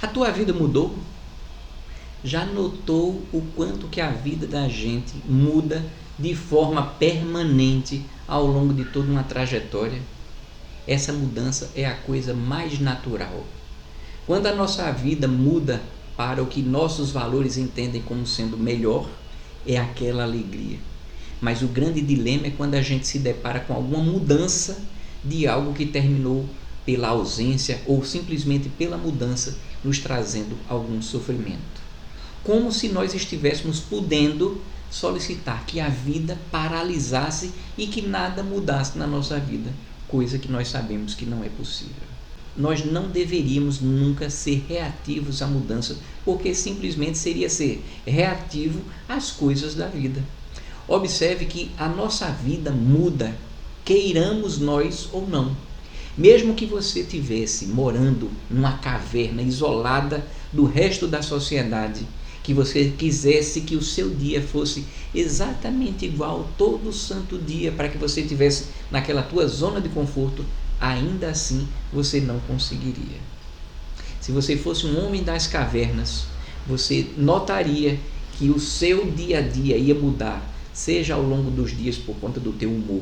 A tua vida mudou? Já notou o quanto que a vida da gente muda de forma permanente ao longo de toda uma trajetória? Essa mudança é a coisa mais natural. Quando a nossa vida muda para o que nossos valores entendem como sendo melhor, é aquela alegria. Mas o grande dilema é quando a gente se depara com alguma mudança de algo que terminou pela ausência ou simplesmente pela mudança, nos trazendo algum sofrimento. Como se nós estivéssemos podendo solicitar que a vida paralisasse e que nada mudasse na nossa vida, coisa que nós sabemos que não é possível. Nós não deveríamos nunca ser reativos à mudança, porque simplesmente seria ser reativo às coisas da vida. Observe que a nossa vida muda, queiramos nós ou não. Mesmo que você estivesse morando numa caverna isolada do resto da sociedade, que você quisesse que o seu dia fosse exatamente igual todo santo dia, para que você estivesse naquela tua zona de conforto, ainda assim você não conseguiria. Se você fosse um homem das cavernas, você notaria que o seu dia a dia ia mudar, seja ao longo dos dias por conta do teu humor,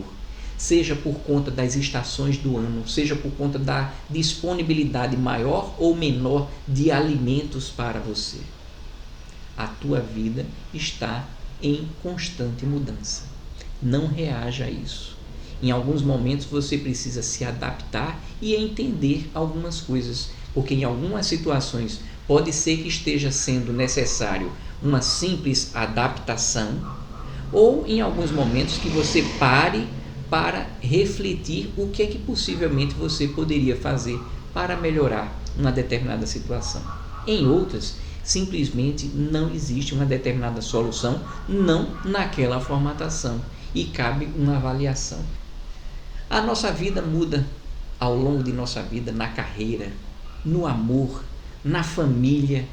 seja por conta das estações do ano, seja por conta da disponibilidade maior ou menor de alimentos para você. A tua vida está em constante mudança. Não reaja a isso. Em alguns momentos você precisa se adaptar e entender algumas coisas, porque em algumas situações pode ser que esteja sendo necessário uma simples adaptação, ou em alguns momentos que você pare para refletir o que é que possivelmente você poderia fazer para melhorar uma determinada situação. Em outras, simplesmente não existe uma determinada solução, não naquela formatação, e cabe uma avaliação. A nossa vida muda ao longo de nossa vida, na carreira, no amor, na família,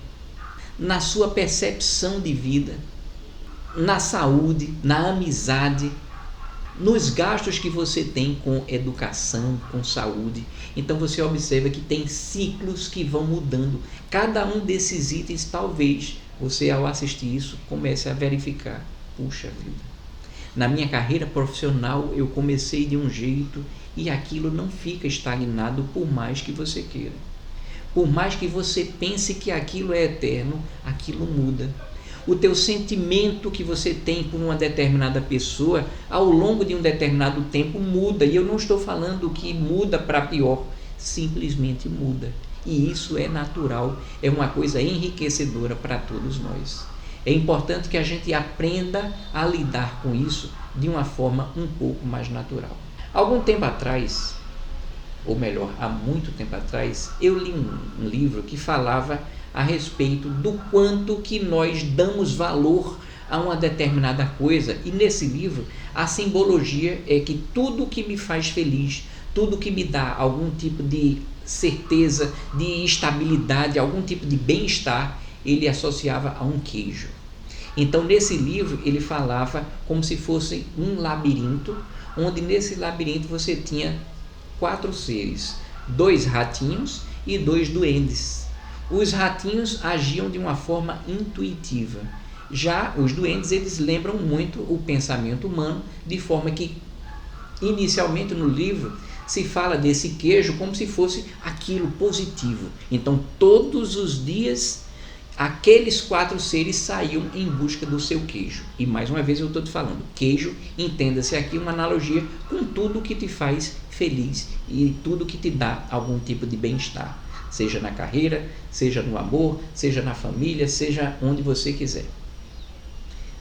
na sua percepção de vida, na saúde, na amizade, nos gastos que você tem com educação, com saúde. Então você observa que tem ciclos que vão mudando. Cada um desses itens, talvez você, ao assistir isso, comece a verificar: puxa vida, na minha carreira profissional eu comecei de um jeito e aquilo não fica estagnado por mais que você queira. Por mais que você pense que aquilo é eterno, aquilo muda. O teu sentimento que você tem por uma determinada pessoa ao longo de um determinado tempo muda. E eu não estou falando que muda para pior, simplesmente muda. E isso é natural, é uma coisa enriquecedora para todos nós. É importante que a gente aprenda a lidar com isso de uma forma um pouco mais natural. Algum tempo atrás, ou melhor, há muito tempo atrás, eu li um livro que falava a respeito do quanto que nós damos valor a uma determinada coisa. E nesse livro, a simbologia é que tudo que me faz feliz, tudo que me dá algum tipo de certeza, de estabilidade, algum tipo de bem-estar, ele associava a um queijo. Então, nesse livro, ele falava como se fosse um labirinto, onde nesse labirinto você tinha 4 seres, 2 ratinhos e 2 duendes. Os ratinhos agiam de uma forma intuitiva. Já os duendes, eles lembram muito o pensamento humano, de forma que, inicialmente no livro, se fala desse queijo como se fosse aquilo positivo. Então, todos os dias, aqueles 4 seres saíam em busca do seu queijo. E mais uma vez eu estou te falando, queijo, entenda-se aqui uma analogia com tudo que te faz feliz e tudo que te dá algum tipo de bem-estar. Seja na carreira, seja no amor, seja na família, seja onde você quiser.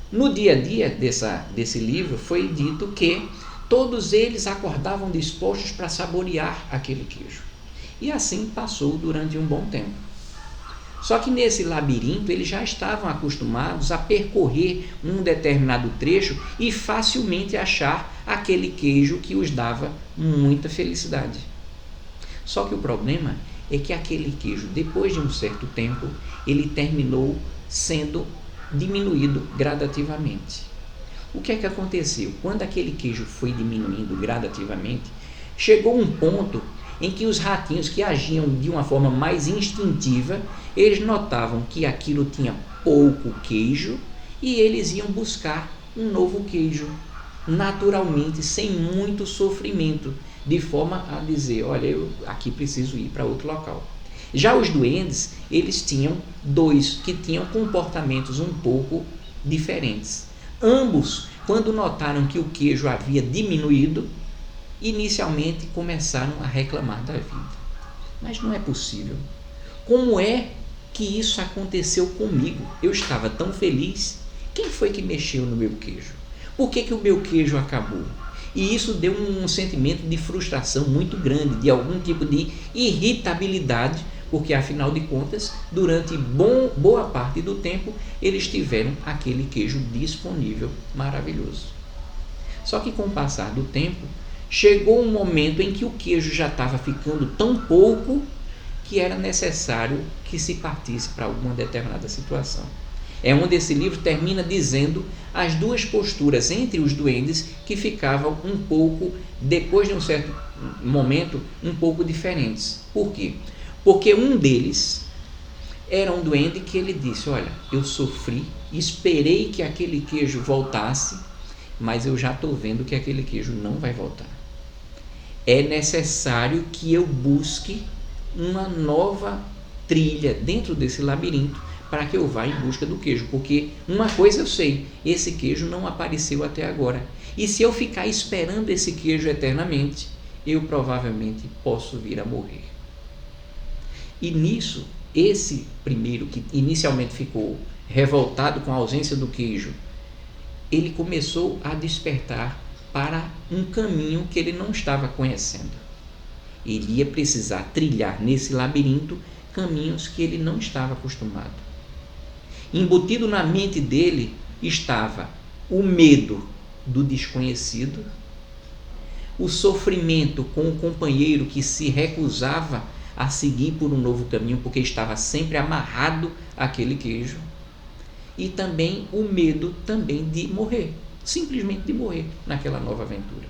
No dia a dia desse livro foi dito que todos eles acordavam dispostos para saborear aquele queijo. E assim passou durante um bom tempo. Só que nesse labirinto eles já estavam acostumados a percorrer um determinado trecho e facilmente achar aquele queijo que os dava muita felicidade. Só que o problema é que aquele queijo, depois de um certo tempo, ele terminou sendo diminuído gradativamente. O que é que aconteceu? Quando aquele queijo foi diminuindo gradativamente, chegou um ponto em que os ratinhos que agiam de uma forma mais instintiva, eles notavam que aquilo tinha pouco queijo e eles iam buscar um novo queijo, naturalmente, sem muito sofrimento, de forma a dizer, olha, eu aqui preciso ir para outro local. Já os duendes, eles tinham dois que tinham comportamentos um pouco diferentes. Ambos, quando notaram que o queijo havia diminuído, inicialmente começaram a reclamar da vida. Mas não é possível. Como é que isso aconteceu comigo? Eu estava tão feliz. Quem foi que mexeu no meu queijo? Por que o meu queijo acabou? E isso deu um sentimento de frustração muito grande, de algum tipo de irritabilidade, porque afinal de contas, durante boa parte do tempo, eles tiveram aquele queijo disponível, maravilhoso. Só que com o passar do tempo, chegou um momento em que o queijo já estava ficando tão pouco que era necessário que se partisse para alguma determinada situação. É onde esse livro termina dizendo as duas posturas entre os duendes que ficavam um pouco, depois de um certo momento, um pouco diferentes. Por quê? Porque um deles era um duende que ele disse, olha, eu sofri, esperei que aquele queijo voltasse, mas eu já estou vendo que aquele queijo não vai voltar. É necessário que eu busque uma nova trilha dentro desse labirinto para que eu vá em busca do queijo, porque uma coisa eu sei, esse queijo não apareceu até agora, e se eu ficar esperando esse queijo eternamente, eu provavelmente posso vir a morrer. E nisso, esse primeiro, que inicialmente ficou revoltado com a ausência do queijo, ele começou a despertar para um caminho que ele não estava conhecendo. Ele ia precisar trilhar nesse labirinto caminhos que ele não estava acostumado. Embutido na mente dele estava o medo do desconhecido, o sofrimento com o companheiro que se recusava a seguir por um novo caminho porque estava sempre amarrado àquele queijo, e também o medo também de morrer, simplesmente de morrer naquela nova aventura.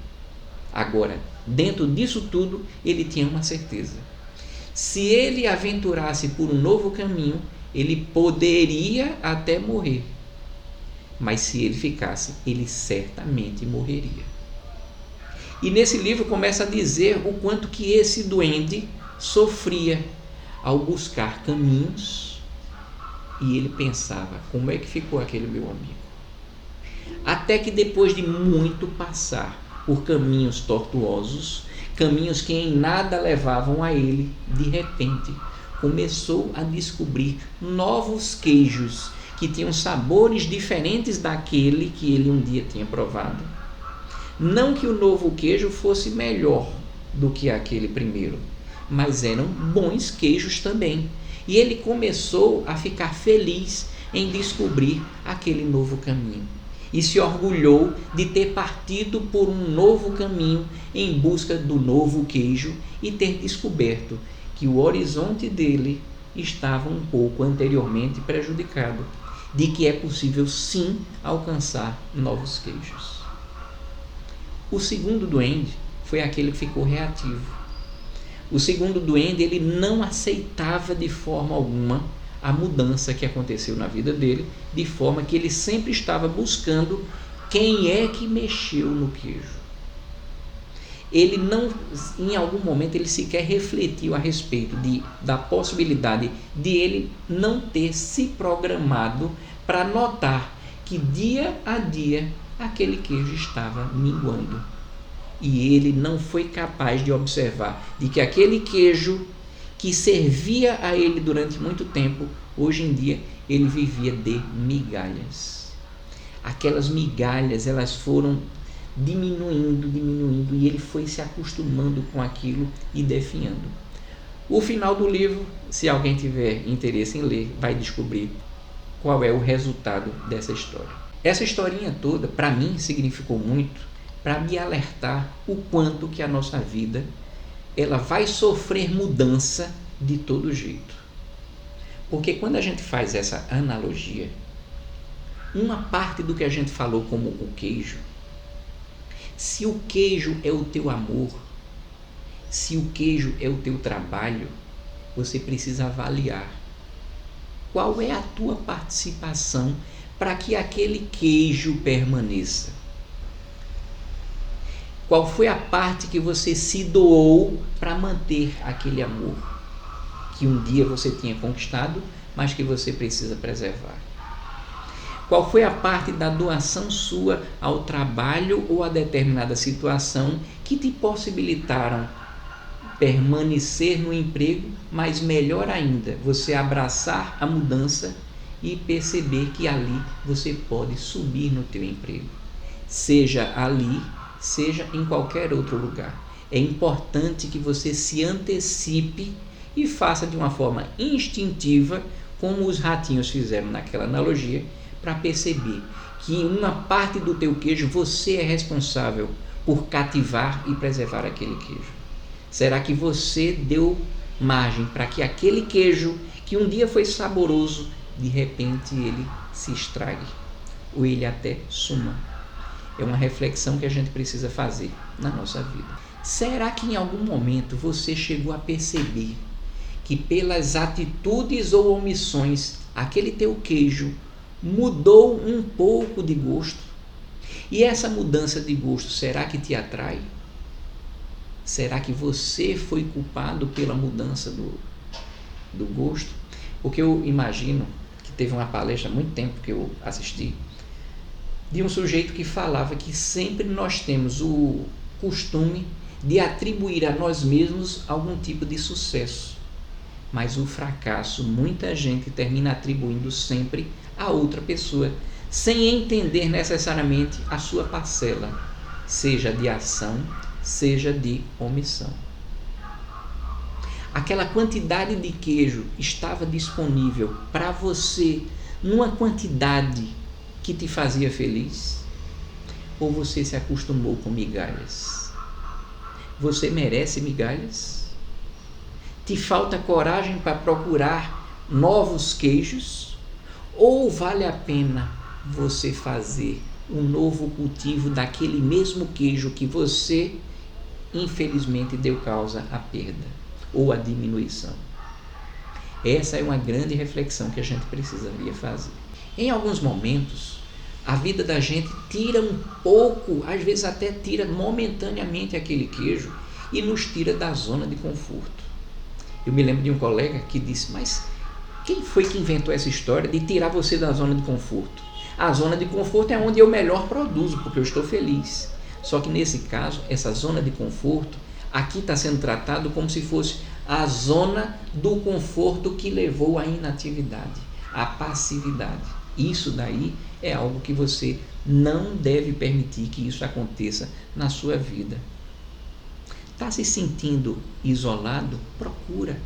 Agora, dentro disso tudo, ele tinha uma certeza. Se ele aventurasse por um novo caminho, ele poderia até morrer, mas se ele ficasse, ele certamente morreria. E nesse livro começa a dizer o quanto que esse duende sofria ao buscar caminhos, e ele pensava, como é que ficou aquele meu amigo? Até que depois de muito passar por caminhos tortuosos, caminhos que em nada levavam a ele, de repente começou a descobrir novos queijos que tinham sabores diferentes daquele que ele um dia tinha provado. Não que o novo queijo fosse melhor do que aquele primeiro, mas eram bons queijos também. E ele começou a ficar feliz em descobrir aquele novo caminho. E se orgulhou de ter partido por um novo caminho em busca do novo queijo e ter descoberto que o horizonte dele estava um pouco anteriormente prejudicado, de que é possível sim alcançar novos queijos. O segundo duende foi aquele que ficou reativo. O segundo duende, ele não aceitava de forma alguma a mudança que aconteceu na vida dele, de forma que ele sempre estava buscando quem é que mexeu no queijo. Ele não, em algum momento, ele sequer refletiu a respeito da possibilidade de ele não ter se programado para notar que dia a dia aquele queijo estava minguando. E ele não foi capaz de observar de que aquele queijo que servia a ele durante muito tempo, hoje em dia ele vivia de migalhas. Aquelas migalhas, elas foram diminuindo, e ele foi se acostumando com aquilo e definhando. O final do livro, se alguém tiver interesse em ler, vai descobrir qual é o resultado dessa história. Essa historinha toda, para mim, significou muito para me alertar o quanto que a nossa vida ela vai sofrer mudança de todo jeito. Porque quando a gente faz essa analogia, uma parte do que a gente falou como o queijo, se o queijo é o teu amor, Se o queijo é o teu trabalho, você precisa avaliar qual é a tua participação para que aquele queijo permaneça. Qual foi a parte que você se doou para manter aquele amor que um dia você tinha conquistado, mas que você precisa preservar? Qual foi a parte da doação sua ao trabalho ou a determinada situação que te possibilitaram permanecer no emprego, mas melhor ainda, você abraçar a mudança e perceber que ali você pode subir no teu emprego, seja ali, seja em qualquer outro lugar. É importante que você se antecipe e faça de uma forma instintiva, como os ratinhos fizeram naquela analogia, para perceber que uma parte do teu queijo você é responsável por cativar e preservar aquele queijo. Será que você deu margem para que aquele queijo, que um dia foi saboroso, de repente ele se estrague ou ele até suma? É uma reflexão que a gente precisa fazer na nossa vida. Será que em algum momento você chegou a perceber que pelas atitudes ou omissões aquele teu queijo mudou um pouco de gosto? E essa mudança de gosto, será que te atrai? Será que você foi culpado pela mudança do gosto? Porque eu imagino que teve uma palestra há muito tempo que eu assisti, de um sujeito que falava que sempre nós temos o costume de atribuir a nós mesmos algum tipo de sucesso. Mas o fracasso, muita gente termina atribuindo sempre a outra pessoa, sem entender necessariamente a sua parcela, seja de ação, seja de omissão. Aquela quantidade de queijo estava disponível para você numa quantidade que te fazia feliz? Ou você se acostumou com migalhas? Você merece migalhas? Te falta coragem para procurar novos queijos? Ou vale a pena você fazer um novo cultivo daquele mesmo queijo que você infelizmente deu causa à perda ou à diminuição? Essa é uma grande reflexão que a gente precisaria fazer. Em alguns momentos, a vida da gente tira um pouco, às vezes até tira momentaneamente aquele queijo e nos tira da zona de conforto. Eu me lembro de um colega que disse: mas quem foi que inventou essa história de tirar você da zona de conforto? A zona de conforto é onde eu melhor produzo, porque eu estou feliz. Só que nesse caso, essa zona de conforto, aqui está sendo tratado como se fosse a zona do conforto que levou à inatividade, à passividade. Isso daí é algo que você não deve permitir que isso aconteça na sua vida. Está se sentindo isolado? Procura.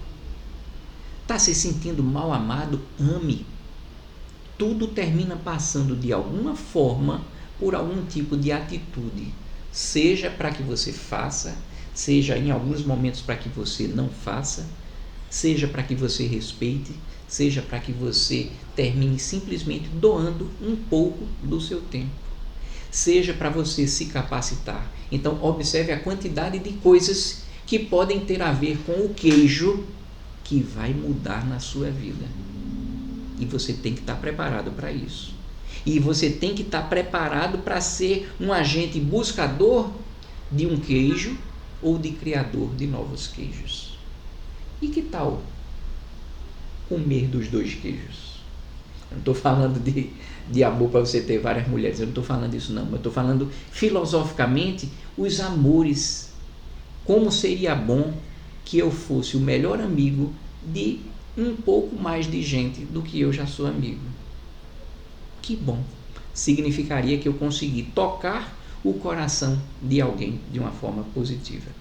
Está se sentindo mal amado? Ame. Tudo termina passando de alguma forma por algum tipo de atitude, seja para que você faça, seja em alguns momentos para que você não faça, seja para que você respeite, seja para que você termine simplesmente doando um pouco do seu tempo, seja para você se capacitar. Então observe a quantidade de coisas que podem ter a ver com o queijo que vai mudar na sua vida. E você tem que estar preparado para isso. E você tem que estar preparado para ser um agente buscador de um queijo ou de criador de novos queijos. E que tal comer dos dois queijos? Eu não estou falando de amor para você ter várias mulheres, eu não estou falando disso não, eu estou falando filosoficamente os amores. Como seria bom que eu fosse o melhor amigo de um pouco mais de gente do que eu já sou amigo. Que bom! Significaria que eu consegui tocar o coração de alguém de uma forma positiva.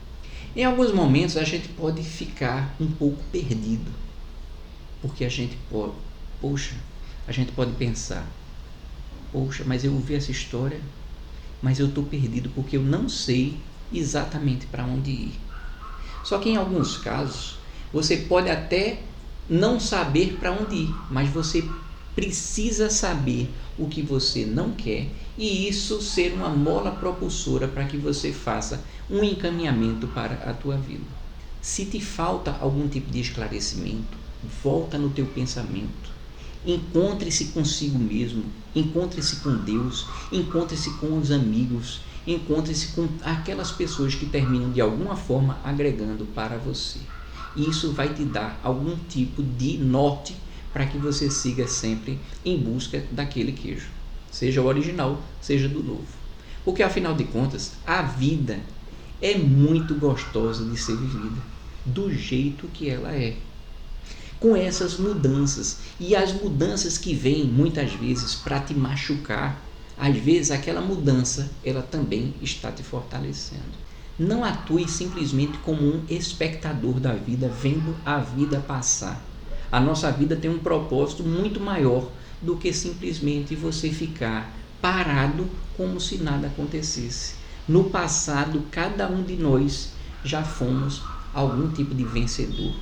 Em alguns momentos a gente pode ficar um pouco perdido, porque a gente pode pensar: poxa, mas eu ouvi essa história, mas eu estou perdido porque eu não sei exatamente para onde ir. Só que em alguns casos você pode até não saber para onde ir, mas você precisa saber o que você não quer e isso ser uma mola propulsora para que você faça um encaminhamento para a tua vida. Se te falta algum tipo de esclarecimento, volta no teu pensamento. Encontre-se consigo mesmo, encontre-se com Deus, encontre-se com os amigos, encontre-se com aquelas pessoas que terminam de alguma forma agregando para você. E isso vai te dar algum tipo de norte para que você siga sempre em busca daquele queijo, seja o original, seja do novo. Porque afinal de contas, a vida é muito gostosa de ser vivida, do jeito que ela é, com essas mudanças, e as mudanças que vêm muitas vezes para te machucar, às vezes aquela mudança ela também está te fortalecendo. Não atue simplesmente como um espectador da vida, vendo a vida passar. A nossa vida tem um propósito muito maior do que simplesmente você ficar parado como se nada acontecesse. No passado, cada um de nós já fomos algum tipo de vencedor.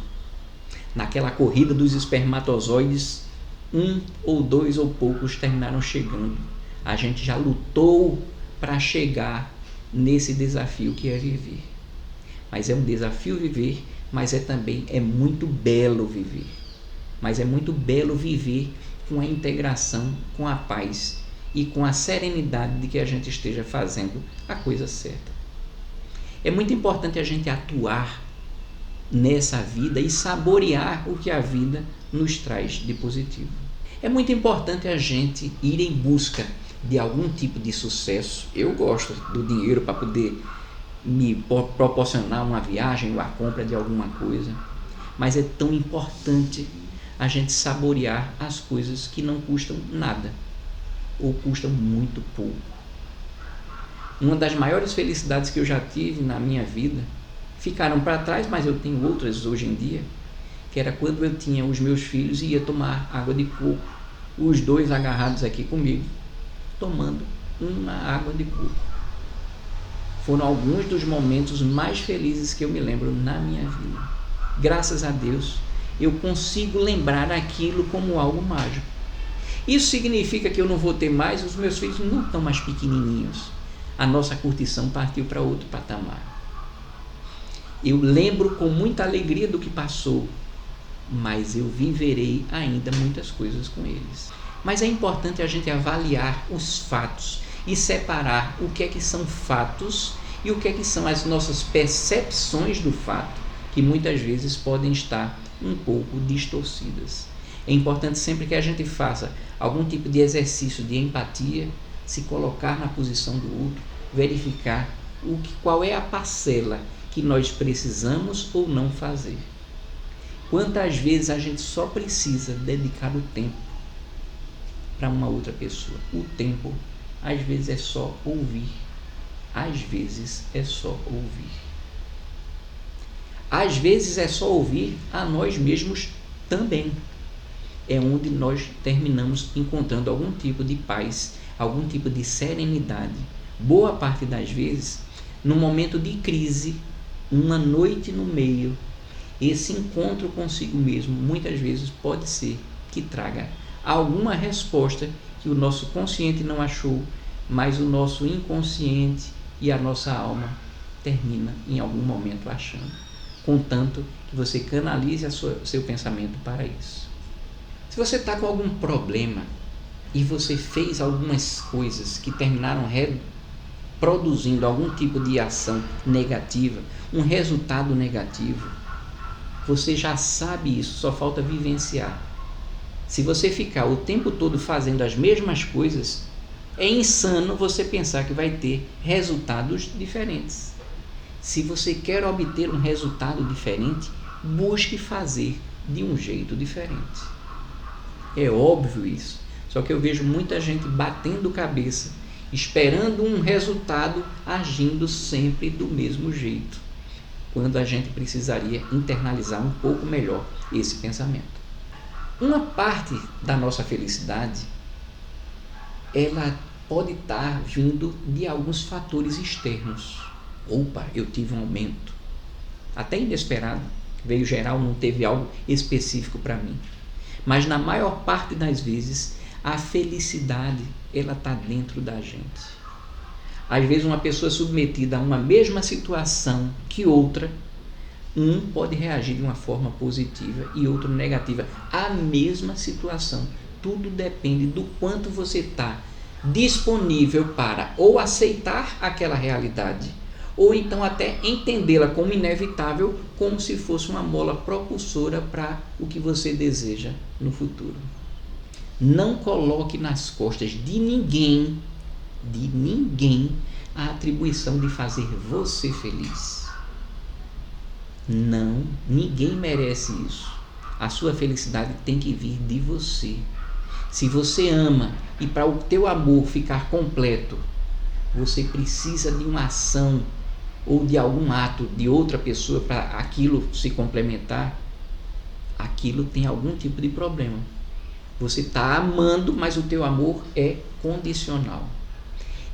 Naquela corrida dos espermatozoides, um ou dois ou poucos terminaram chegando. A gente já lutou para chegar nesse desafio que é viver. Mas é um desafio viver, mas também é muito belo viver. Mas é muito belo viver com a integração, com a paz e com a serenidade de que a gente esteja fazendo a coisa certa. É muito importante a gente atuar nessa vida e saborear o que a vida nos traz de positivo. É muito importante a gente ir em busca de algum tipo de sucesso. Eu gosto do dinheiro para poder me proporcionar uma viagem ou a compra de alguma coisa, mas é tão importante a gente saborear as coisas que não custam nada ou custam muito pouco. Uma das maiores felicidades que eu já tive na minha vida ficaram para trás, mas eu tenho outras hoje em dia, que era quando eu tinha os meus filhos e ia tomar água de coco, os dois agarrados aqui comigo, tomando uma água de coco. Foram alguns dos momentos mais felizes que eu me lembro na minha vida. Graças a Deus, eu consigo lembrar aquilo como algo mágico. Isso significa que eu não vou ter mais, os meus filhos não estão mais pequenininhos. A nossa curtição partiu para outro patamar. Eu lembro com muita alegria do que passou, mas eu viverei ainda muitas coisas com eles. Mas é importante a gente avaliar os fatos e separar o que é que são fatos e o que é que são as nossas percepções do fato, que muitas vezes podem estar um pouco distorcidas. É importante sempre que a gente faça algum tipo de exercício de empatia, se colocar na posição do outro, verificar qual é a parcela que nós precisamos ou não fazer. Quantas vezes a gente só precisa dedicar o tempo para uma outra pessoa? O tempo, às vezes, é só ouvir. Às vezes, é só ouvir. Às vezes, é só ouvir a nós mesmos também. É onde nós terminamos encontrando algum tipo de paz, algum tipo de serenidade. Boa parte das vezes, no momento de crise, uma noite no meio, esse encontro consigo mesmo, muitas vezes pode ser que traga alguma resposta que o nosso consciente não achou, mas o nosso inconsciente e a nossa alma termina em algum momento achando, contanto que você canalize seu pensamento para isso. Se você está com algum problema e você fez algumas coisas que terminaram produzindo algum tipo de ação negativa, um resultado negativo, você já sabe isso, só falta vivenciar. Se você ficar o tempo todo fazendo as mesmas coisas, é insano você pensar que vai ter resultados diferentes. Se você quer obter um resultado diferente, busque fazer de um jeito diferente. É óbvio isso, só que eu vejo muita gente batendo cabeça, esperando um resultado, agindo sempre do mesmo jeito, quando a gente precisaria internalizar um pouco melhor esse pensamento. Uma parte da nossa felicidade, ela pode estar vindo de alguns fatores externos. Opa, eu tive um aumento, até inesperado, veio geral, não teve algo específico para mim. Mas na maior parte das vezes, a felicidade, ela está dentro da gente. Às vezes uma pessoa submetida a uma mesma situação que outra, um pode reagir de uma forma positiva e outro negativa. A mesma situação. Tudo depende do quanto você está disponível para ou aceitar aquela realidade, ou então até entendê-la como inevitável, como se fosse uma mola propulsora para o que você deseja no futuro. Não coloque nas costas de ninguém, a atribuição de fazer você feliz. Não, ninguém merece isso. A sua felicidade tem que vir de você. Se você ama e para o teu amor ficar completo, você precisa de uma ação ou de algum ato de outra pessoa para aquilo se complementar, aquilo tem algum tipo de problema. Você está amando, mas o teu amor é condicional.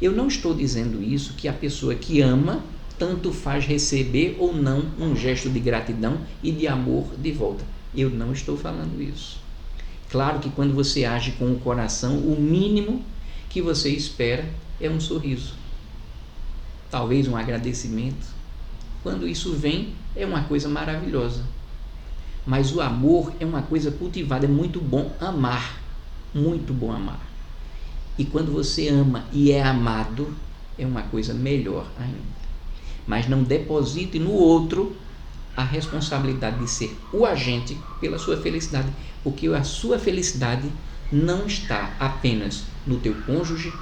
Eu não estou dizendo isso que a pessoa que ama tanto faz receber ou não um gesto de gratidão e de amor de volta. Eu não estou falando isso. Claro que quando você age com o coração, o mínimo que você espera é um sorriso. Talvez um agradecimento. Quando isso vem, é uma coisa maravilhosa. Mas o amor é uma coisa cultivada, é muito bom amar. Muito bom amar. E quando você ama e é amado, é uma coisa melhor ainda. Mas não deposite no outro a responsabilidade de ser o agente pela sua felicidade, porque a sua felicidade não está apenas no teu cônjuge,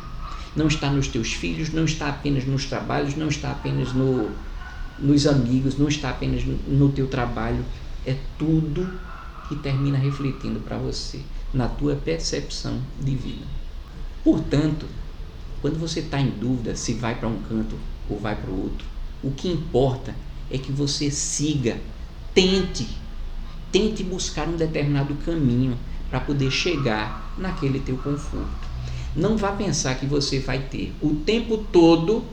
não está nos teus filhos, não está apenas nos trabalhos, não está apenas nos amigos, não está apenas no teu trabalho, é tudo que termina refletindo para você, na tua percepção de vida. Portanto, quando você está em dúvida se vai para um canto ou vai para o outro, o que importa é que você siga, tente buscar um determinado caminho para poder chegar naquele teu conforto. Não vá pensar que você vai ter o tempo todo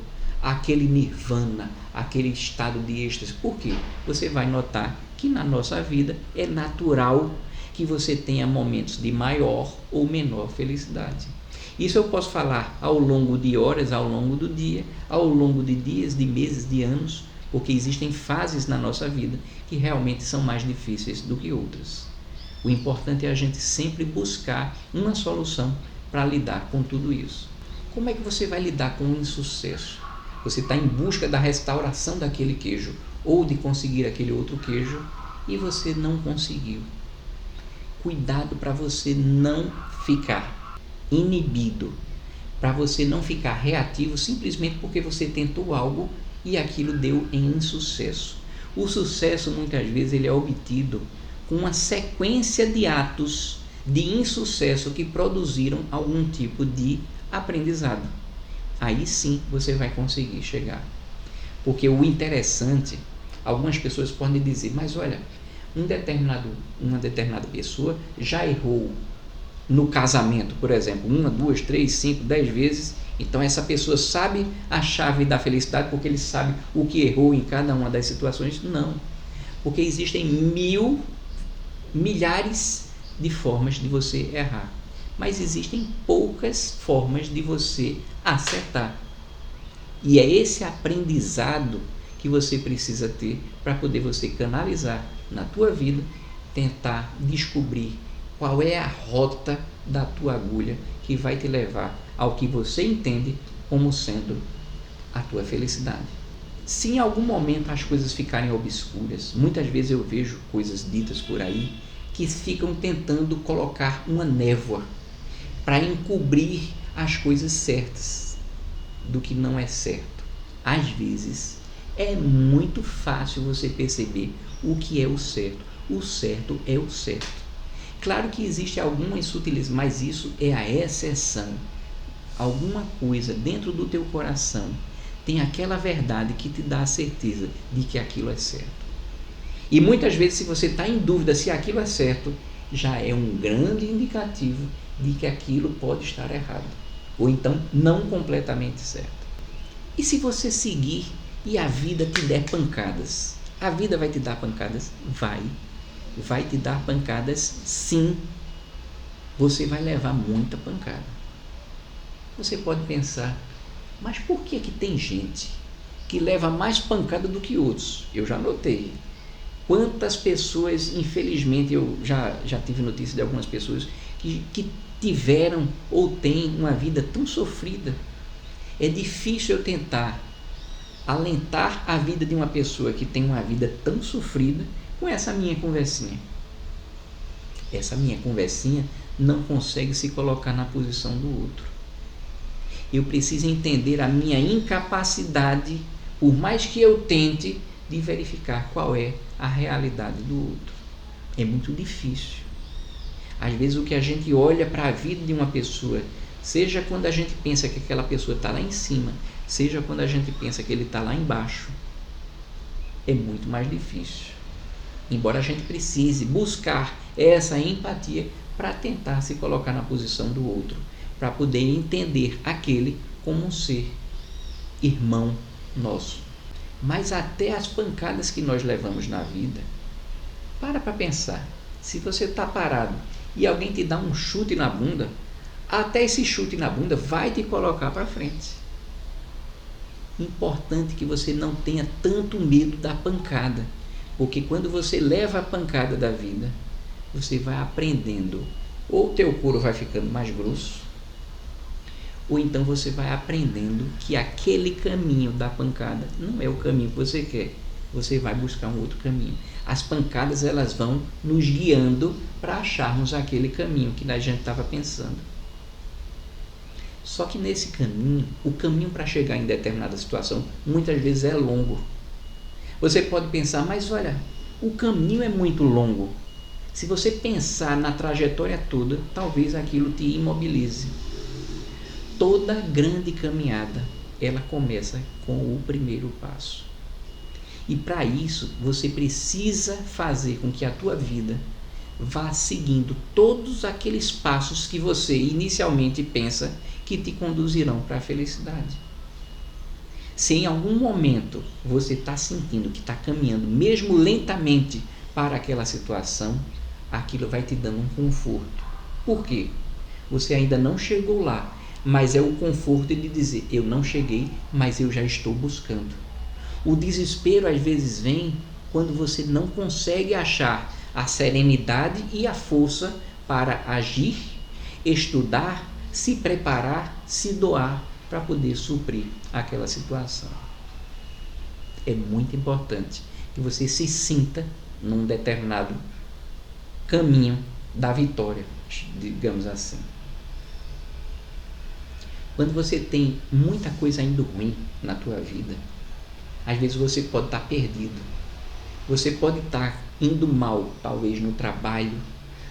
aquele nirvana, aquele estado de êxtase. Por quê? Você vai notar que na nossa vida é natural que você tenha momentos de maior ou menor felicidade. Isso eu posso falar ao longo de horas, ao longo do dia, ao longo de dias, de meses, de anos, porque existem fases na nossa vida que realmente são mais difíceis do que outras. O importante é a gente sempre buscar uma solução para lidar com tudo isso. Como é que você vai lidar com o insucesso? Você está em busca da restauração daquele queijo ou de conseguir aquele outro queijo e você não conseguiu. Cuidado para você não ficar inibido, para você não ficar reativo simplesmente porque você tentou algo e aquilo deu em insucesso. O sucesso muitas vezes ele é obtido com uma sequência de atos de insucesso que produziram algum tipo de aprendizado. Aí sim você vai conseguir chegar. Porque o interessante, algumas pessoas podem dizer, mas olha, uma determinada pessoa já errou no casamento, por exemplo, 1, 2, 3, 5, 10 vezes, então essa pessoa sabe a chave da felicidade porque ele sabe o que errou em cada uma das situações. Não, porque existem milhares de formas de você errar, mas existem poucas formas de você acertar. E é esse aprendizado que você precisa ter para poder você canalizar na tua vida, tentar descobrir qual é a rota da tua agulha que vai te levar ao que você entende como sendo a tua felicidade. Se em algum momento as coisas ficarem obscuras, muitas vezes eu vejo coisas ditas por aí que ficam tentando colocar uma névoa para encobrir as coisas certas do que não é certo. Às vezes é muito fácil você perceber o que é o certo. O certo é o certo. Claro que existe algumas sutilezas, mas isso é a exceção. Alguma coisa dentro do teu coração tem aquela verdade que te dá a certeza de que aquilo é certo. E muitas vezes, se você está em dúvida se aquilo é certo, já é um grande indicativo de que aquilo pode estar errado, ou então não completamente certo. E se você seguir e a vida te der pancadas? A vida vai te dar pancadas? Vai te dar pancadas, sim, você vai levar muita pancada. Você pode pensar, mas por que tem gente que leva mais pancada do que outros? Eu já notei. Quantas pessoas, infelizmente, eu já tive notícia de algumas pessoas que tiveram ou têm uma vida tão sofrida. É difícil eu tentar alentar a vida de uma pessoa que tem uma vida tão sofrida com essa minha conversinha. Essa minha conversinha não consegue se colocar na posição do outro. Eu preciso entender a minha incapacidade, por mais que eu tente, de verificar qual é a realidade do outro. É muito difícil. Às vezes o que a gente olha para a vida de uma pessoa, seja quando a gente pensa que aquela pessoa está lá em cima, seja quando a gente pensa que ele está lá embaixo, é muito mais difícil. Embora a gente precise buscar essa empatia para tentar se colocar na posição do outro, para poder entender aquele como um ser irmão nosso. Mas até as pancadas que nós levamos na vida, para pensar, se você está parado e alguém te dá um chute na bunda, até esse chute na bunda vai te colocar para frente. Importante que você não tenha tanto medo da pancada, porque quando você leva a pancada da vida, você vai aprendendo, ou o teu couro vai ficando mais grosso, ou então você vai aprendendo que aquele caminho da pancada não é o caminho que você quer. Você vai buscar um outro caminho. As pancadas, elas vão nos guiando para acharmos aquele caminho que a gente estava pensando. Só que nesse caminho, o caminho para chegar em determinada situação, muitas vezes é longo. Você pode pensar, mas olha, o caminho é muito longo. Se você pensar na trajetória toda, talvez aquilo te imobilize. Toda grande caminhada, ela começa com o primeiro passo. E para isso, você precisa fazer com que a tua vida vá seguindo todos aqueles passos que você inicialmente pensa que te conduzirão para a felicidade. Se em algum momento você está sentindo que está caminhando, mesmo lentamente, para aquela situação, aquilo vai te dando um conforto. Por quê? Você ainda não chegou lá, mas é o conforto de dizer, eu não cheguei, mas eu já estou buscando. O desespero às vezes vem quando você não consegue achar a serenidade e a força para agir, estudar, se preparar, se doar para poder suprir aquela situação. É muito importante que você se sinta num determinado caminho da vitória, digamos assim. Quando você tem muita coisa indo ruim na tua vida, às vezes você pode estar perdido. Você pode estar indo mal, talvez no trabalho,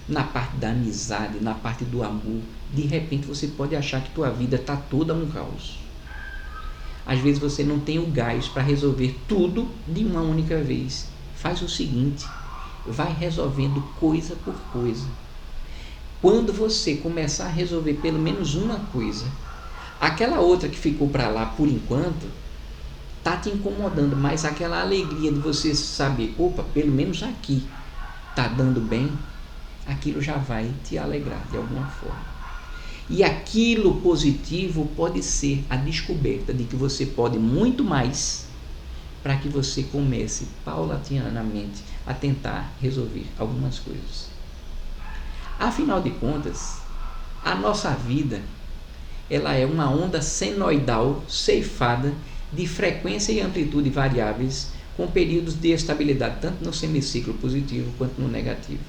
na parte da amizade, na parte do amor. De repente você pode achar que tua vida está toda um caos. Às vezes você não tem o gás para resolver tudo de uma única vez. Faz o seguinte, vai resolvendo coisa por coisa. Quando você começar a resolver pelo menos uma coisa, aquela outra que ficou para lá por enquanto está te incomodando, mas aquela alegria de você saber, opa, pelo menos aqui está dando bem, aquilo já vai te alegrar de alguma forma. E aquilo positivo pode ser a descoberta de que você pode muito mais, para que você comece paulatinamente a tentar resolver algumas coisas. Afinal de contas, a nossa vida, ela é uma onda senoidal ceifada de frequência e amplitude variáveis, com períodos de estabilidade tanto no semiciclo positivo quanto no negativo.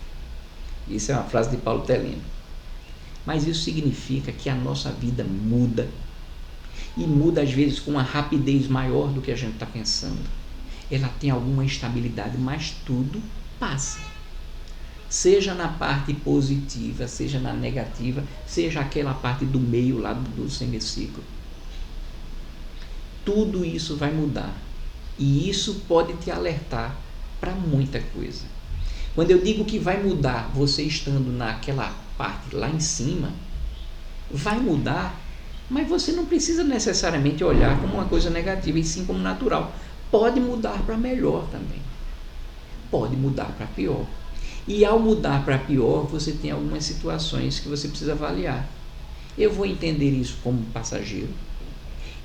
Isso é uma frase de Paulo Teleno. Mas isso significa que a nossa vida muda, e muda às vezes com uma rapidez maior do que a gente está pensando. Ela tem alguma estabilidade, mas tudo passa. Seja na parte positiva, seja na negativa, seja aquela parte do meio lá do semiciclo. Tudo isso vai mudar, e isso pode te alertar para muita coisa. Quando eu digo que vai mudar, você estando naquela parte lá em cima, vai mudar, mas você não precisa necessariamente olhar como uma coisa negativa, e sim como natural. Pode mudar para melhor também, pode mudar para pior. E ao mudar para pior, você tem algumas situações que você precisa avaliar. Eu vou entender isso como passageiro.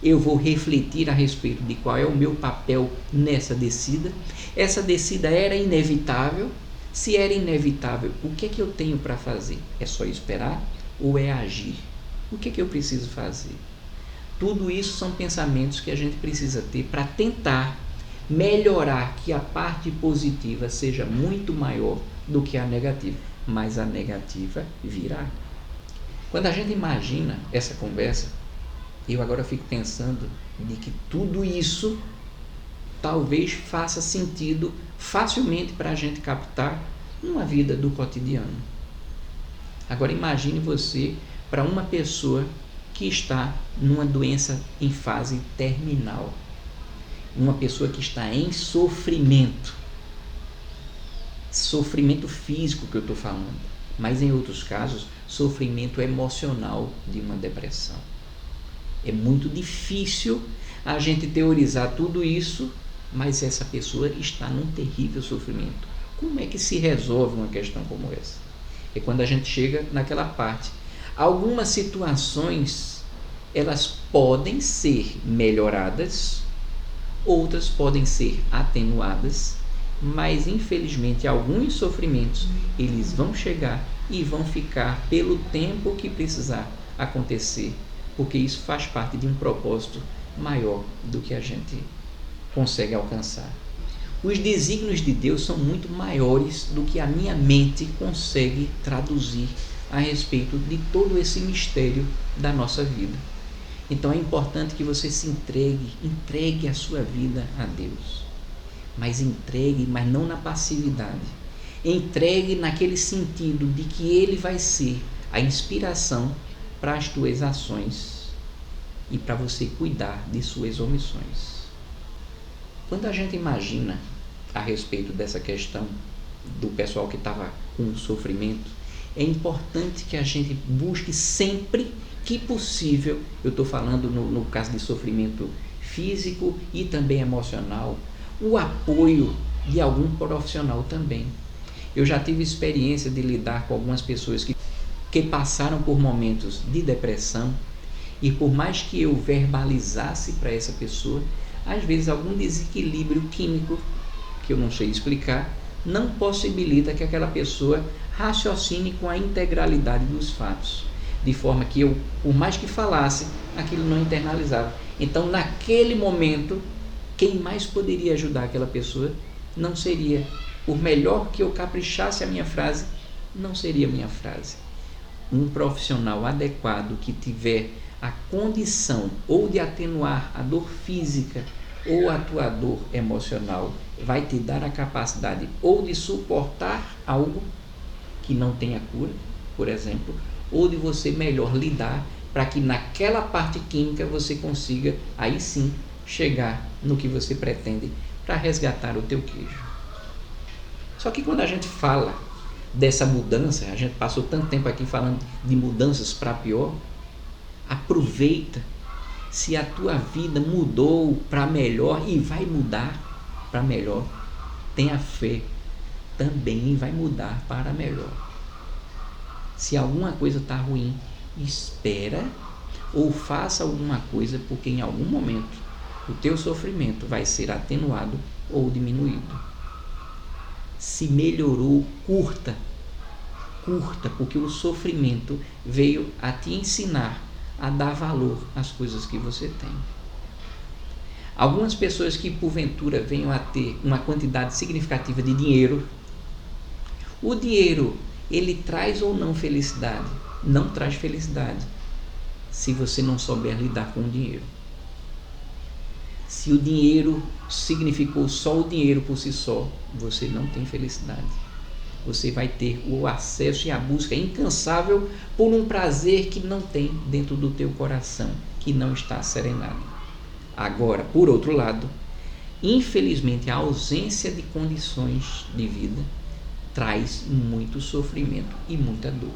Eu vou refletir a respeito de qual é o meu papel nessa descida. Essa descida era inevitável. Se era inevitável, o que é que eu tenho para fazer? É só esperar ou é agir? O que é que eu preciso fazer? Tudo isso são pensamentos que a gente precisa ter para tentar melhorar que a parte positiva seja muito maior do que a negativa. Mas a negativa virá. Quando a gente imagina essa conversa, eu agora fico pensando de que tudo isso talvez faça sentido facilmente para a gente captar numa vida do cotidiano. Agora imagine você para uma pessoa que está numa doença em fase terminal, uma pessoa que está em sofrimento físico que eu estou falando, mas em outros casos, sofrimento emocional de uma depressão. É muito difícil a gente teorizar tudo isso, mas essa pessoa está num terrível sofrimento. Como é que se resolve uma questão como essa? É quando a gente chega naquela parte. Algumas situações, elas podem ser melhoradas, outras podem ser atenuadas, mas infelizmente alguns sofrimentos, eles vão chegar e vão ficar pelo tempo que precisar acontecer, porque isso faz parte de um propósito maior do que a gente consegue alcançar. Os desígnios de Deus são muito maiores do que a minha mente consegue traduzir a respeito de todo esse mistério da nossa vida. Então é importante que você se entregue a sua vida a Deus. Mas não na passividade. Entregue naquele sentido de que Ele vai ser a inspiração para as tuas ações e para você cuidar de suas omissões. Quando a gente imagina a respeito dessa questão do pessoal que estava com sofrimento, é importante que a gente busque sempre que possível, eu estou falando no caso de sofrimento físico e também emocional, o apoio de algum profissional também. Eu já tive experiência de lidar com algumas pessoas que passaram por momentos de depressão e por mais que eu verbalizasse para essa pessoa, às vezes algum desequilíbrio químico, que eu não sei explicar, não possibilita que aquela pessoa raciocine com a integralidade dos fatos, de forma que eu, por mais que falasse, aquilo não internalizava. Então, naquele momento, quem mais poderia ajudar aquela pessoa não seria, por melhor que eu caprichasse a minha frase, não seria a minha frase. Um profissional adequado que tiver a condição ou de atenuar a dor física ou a tua dor emocional vai te dar a capacidade ou de suportar algo que não tenha cura, por exemplo, ou de você melhor lidar para que naquela parte química você consiga aí sim chegar no que você pretende para resgatar o teu queijo. Só que quando a gente fala dessa mudança, a gente passou tanto tempo aqui falando de mudanças para pior, aproveita. Se a tua vida mudou para melhor e vai mudar para melhor, tenha fé, também vai mudar para melhor. Se alguma coisa está ruim, espera ou faça alguma coisa, porque em algum momento o teu sofrimento vai ser atenuado ou diminuído. Se melhorou, curta, porque o sofrimento veio a te ensinar a dar valor às coisas que você tem. Algumas pessoas que porventura venham a ter uma quantidade significativa de dinheiro, o dinheiro, ele traz ou não felicidade? Não traz felicidade, se você não souber lidar com o dinheiro. Se o dinheiro significou só o dinheiro por si só, você não tem felicidade. Você vai ter o acesso e a busca incansável por um prazer que não tem dentro do teu coração, que não está serenado. Agora, por outro lado, infelizmente a ausência de condições de vida traz muito sofrimento e muita dor.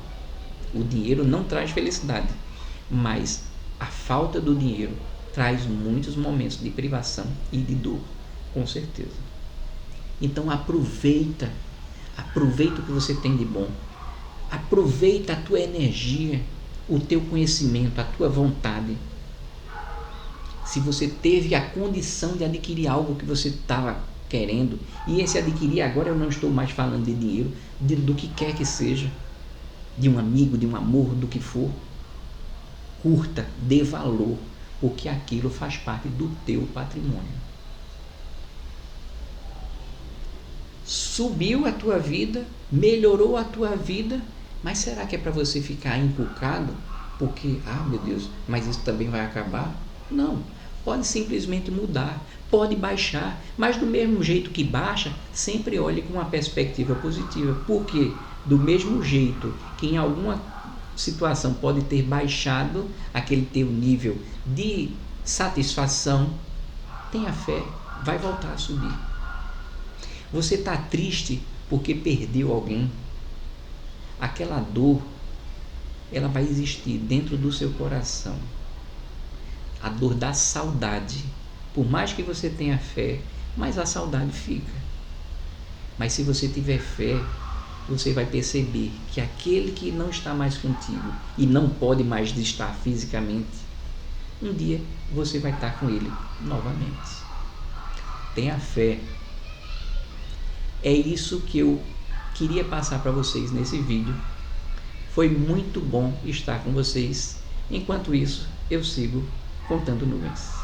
O dinheiro não traz felicidade, mas a falta do dinheiro traz muitos momentos de privação e de dor, com certeza. Então aproveita Aproveita o que você tem de bom. Aproveita a tua energia, o teu conhecimento, a tua vontade. Se você teve a condição de adquirir algo que você estava querendo, e esse adquirir agora eu não estou mais falando de dinheiro, do que quer que seja, de um amigo, de um amor, do que for, curta, dê valor, porque aquilo faz parte do teu patrimônio. Subiu a tua vida, melhorou a tua vida, mas será que é para você ficar encucado? Porque, meu Deus, mas isso também vai acabar? Não, pode simplesmente mudar, pode baixar, mas do mesmo jeito que baixa, sempre olhe com uma perspectiva positiva. Porque do mesmo jeito que em alguma situação pode ter baixado aquele teu nível de satisfação, tenha fé, vai voltar a subir. Você está triste porque perdeu alguém. Aquela dor, ela vai existir dentro do seu coração. A dor da saudade. Por mais que você tenha fé, mas a saudade fica. Mas se você tiver fé, você vai perceber que aquele que não está mais contigo e não pode mais estar fisicamente, um dia você vai estar com ele novamente. Tenha fé. É isso que eu queria passar para vocês nesse vídeo. Foi muito bom estar com vocês. Enquanto isso, eu sigo contando nuvens.